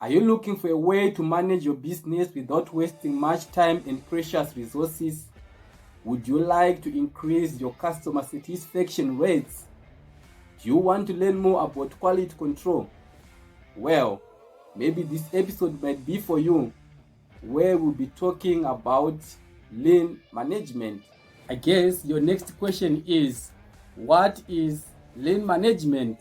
Are you looking for a way to manage your business without wasting much time and precious resources? Would you like to increase your customer satisfaction rates? Do you want to learn more about quality control? Well, maybe this episode might be for you, where we'll be talking about lean management. I guess your next question is, what is lean management?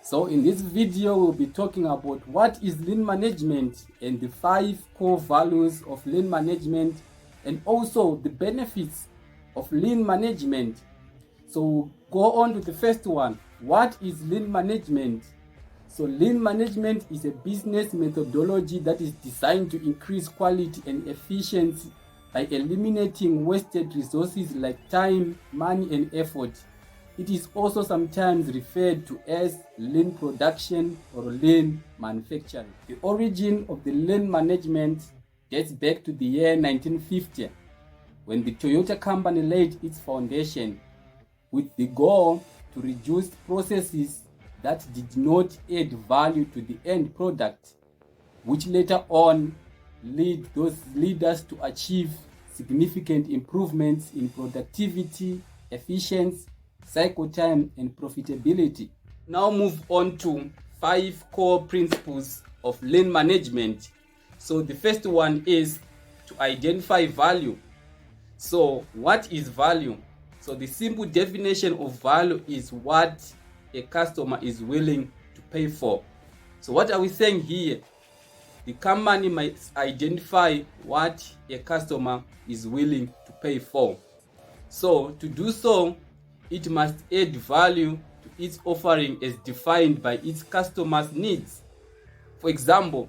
So in this video, we'll be talking about what is lean management and the 5 core values of lean management, and also the benefits of lean management. So we'll go on to the first one. What is lean management? So lean management is a business methodology that is designed to increase quality and efficiency by eliminating wasted resources like time, money, and effort. It is also sometimes referred to as lean production or lean manufacturing. The origin of the lean management dates back to the year 1950, when the Toyota company laid its foundation with the goal to reduce processes that did not add value to the end product, which later on lead us to achieve significant improvements in productivity, efficiency, cycle time, and profitability. Now move on to 5 core principles of lean management. So the first one is to identify value. So what is value? So the simple definition of value is what a customer is willing to pay for. So what are we saying here? The company might identify what a customer is willing to pay for. So to do so, it must add value to its offering as defined by its customers' needs. For example,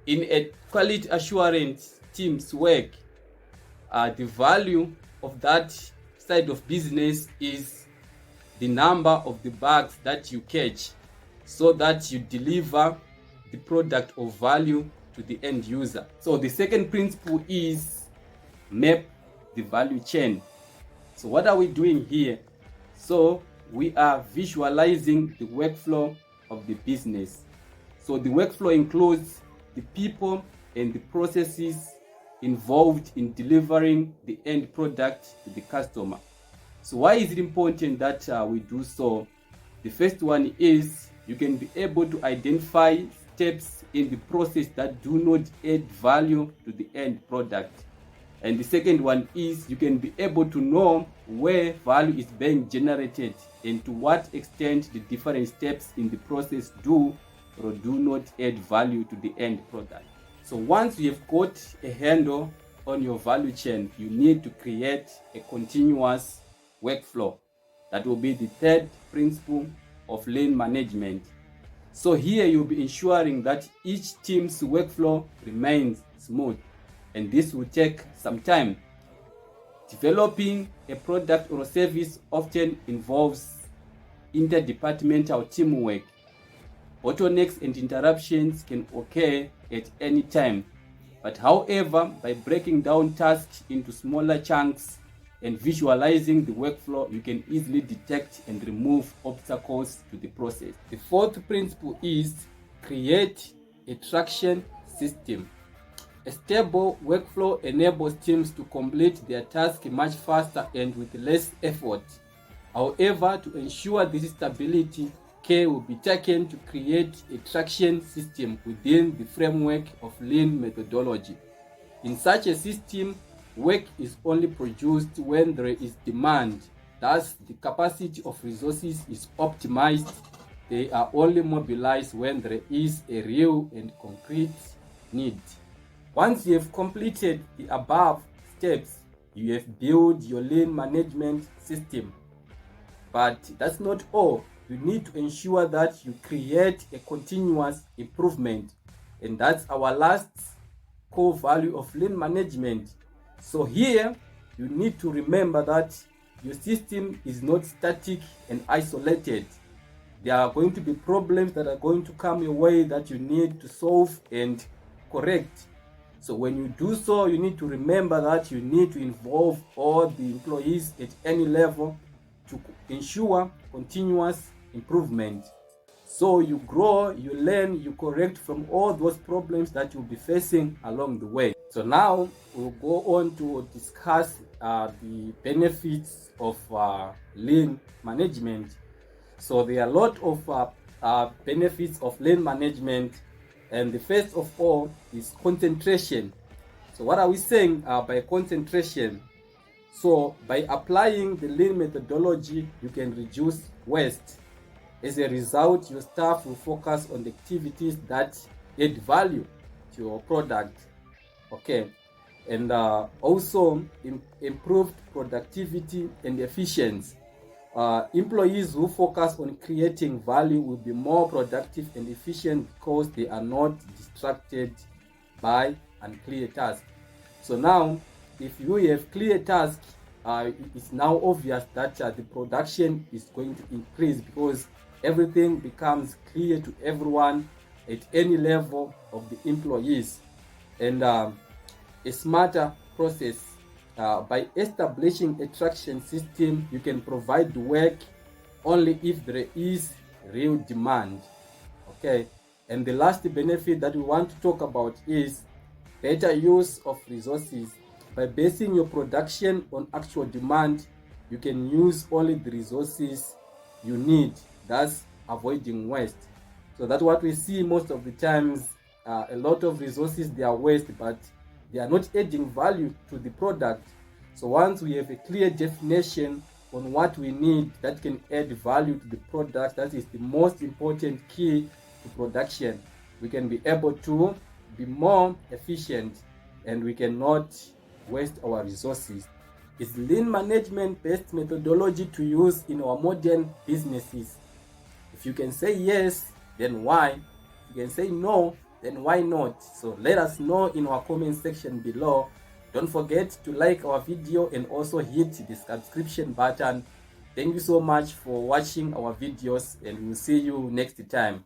in a quality assurance team's work, the value of that side of business is the number of the bags that you catch, so that you deliver the product of value to the end user. So the second principle is map the value chain. So what are we doing here? So we are visualizing the workflow of the business. So the workflow includes the people and the processes involved in delivering the end product to the customer. So why is it important that we do so? The first one is you can be able to identify steps in the process that do not add value to the end product. And the second one is you can be able to know where value is being generated and to what extent the different steps in the process do or do not add value to the end product. So once you have got a handle on your value chain, you need to create a continuous workflow. That will be the third principle of lean management. So here you'll be ensuring that each team's workflow remains smooth, and this will take some time. Developing a product or a service often involves interdepartmental teamwork. Bottlenecks and interruptions can occur at any time. But however, by breaking down tasks into smaller chunks and visualizing the workflow, you can easily detect and remove obstacles to the process. The fourth principle is create a traction system. A stable workflow enables teams to complete their task much faster and with less effort. However, to ensure this stability, care will be taken to create a traction system within the framework of lean methodology. In such a system, work is only produced when there is demand. Thus, the capacity of resources is optimized. They are only mobilized when there is a real and concrete need. Once you have completed the above steps, you have built your lean management system. But that's not all. You need to ensure that you create a continuous improvement. And that's our last core value of lean management. So here, you need to remember that your system is not static and isolated. There are going to be problems that are going to come your way that you need to solve and correct. So when you do so, you need to remember that you need to involve all the employees at any level to ensure continuous improvement. So you grow, you learn, you correct from all those problems that you'll be facing along the way. So now we'll go on to discuss the benefits of lean management. So there are a lot of benefits of lean management, and the first of all is concentration. So what are we saying by concentration? So by applying the lean methodology, you can reduce waste. As a result, your staff will focus on the activities that add value to your product. Okay, and also improved productivity and efficiency. Employees who focus on creating value will be more productive and efficient because they are not distracted by unclear tasks. So now, if you have clear tasks, it's now obvious that the production is going to increase because everything becomes clear to everyone at any level of the employees. And a smarter process. By establishing a traction system, you can provide work only if there is real demand. Okay, and the last benefit that we want to talk about is better use of resources. By basing your production on actual demand, you can use only the resources you need, thus avoiding waste. So that's what we see most of the times. A lot of resources, they are waste, but they are not adding value to the product. So once we have a clear definition on what we need that can add value to the product, that is the most important key to production, we can be able to be more efficient and we cannot waste our resources. Is lean management best methodology to use in our modern businesses? If you can say yes, then why? If you can say no, then why not? So let us know in our comment section below. Don't forget to like our video and also hit the subscription button. Thank you so much for watching our videos, and we'll see you next time.